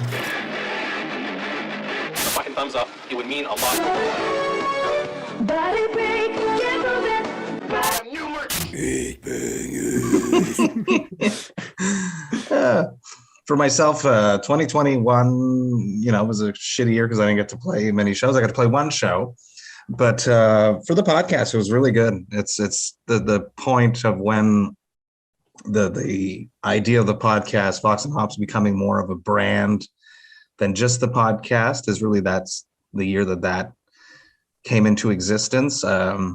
A fucking thumbs up, it would mean a lot. Body break, get moving. New merch. For myself, 2021, was a shitty year because I didn't get to play many shows. I got to play one show, but for the podcast, it was really good. It's the point of when the idea of the podcast, Vox and Hops, becoming more of a brand than just the podcast is really, that's the year that came into existence. A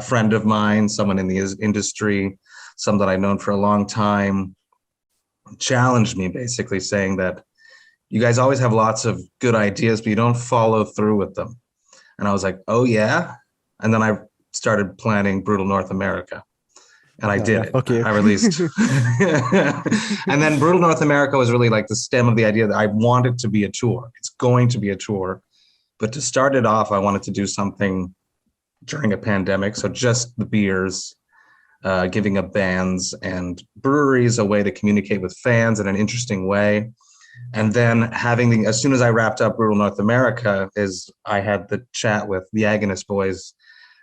friend of mine, someone in the industry, some that I've known for a long time, challenged me basically saying that you guys always have lots of good ideas, but you don't follow through with them. And I was like, oh yeah. And then I started planning Brutal North America. And I did it. Okay. I released. And then Brutal North America was really like the stem of the idea that I want it to be a tour. It's going to be a tour. But to start it off, I wanted to do something during a pandemic. So just the beers, giving up bands and breweries a way to communicate with fans in an interesting way. And then having as soon as I wrapped up Brutal North America, I had the chat with the Agonist boys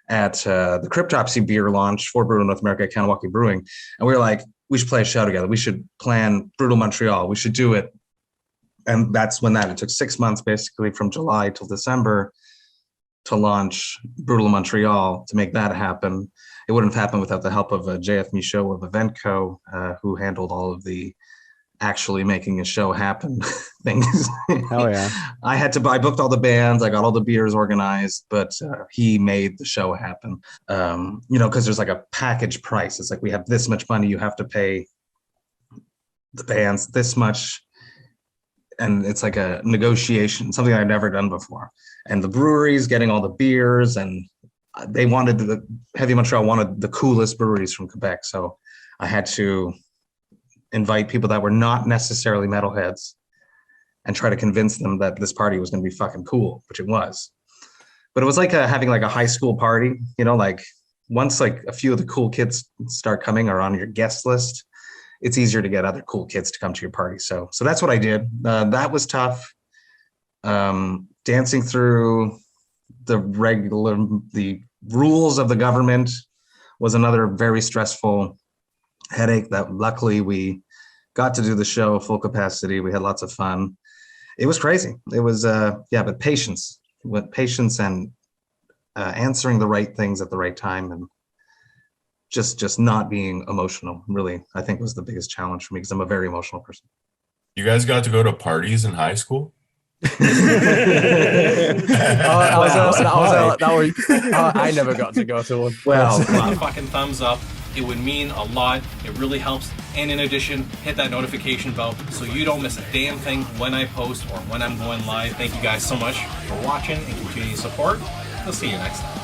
at the Cryptopsy beer launch for Brutal North America at Kanawaki Brewing. And we were like, we should play a show together. We should plan Brutal Montreal. We should do it. And that's when it took 6 months, basically from July till December, to launch Brutal Montreal, to make that happen. It wouldn't have happened without the help of JF Michaud of Eventco, who handled all of the actually making a show happen things. Oh yeah. I booked all the bands, I got all the beers organized, but he made the show happen. Because there's like a package price. It's like, we have this much money, you have to pay the bands this much. And it's like a negotiation, something I've never done before. And the breweries getting all the beers, and they wanted Heavy Montreal wanted the coolest breweries from Quebec. So I had to invite people that were not necessarily metalheads and try to convince them that this party was going to be fucking cool, which it was. But it was like having like a high school party, like once like a few of the cool kids start coming or on your guest list, it's easier to get other cool kids to come to your party. So that's what I did. That was tough. Dancing through the rules of the government was another very stressful headache that luckily we got to do the show full capacity. We had lots of fun. It was crazy. It was, but patience and answering the right things at the right time, and just not being emotional, really, I think was the biggest challenge for me, because I'm a very emotional person. You guys got to go to parties in high school? I never got to go to one. Well, A fucking thumbs up, it would mean a lot. It really helps. And in addition, hit that notification bell so you don't miss a damn thing when I post or when I'm going live. Thank you guys so much for watching and continuing support. We'll see you next time.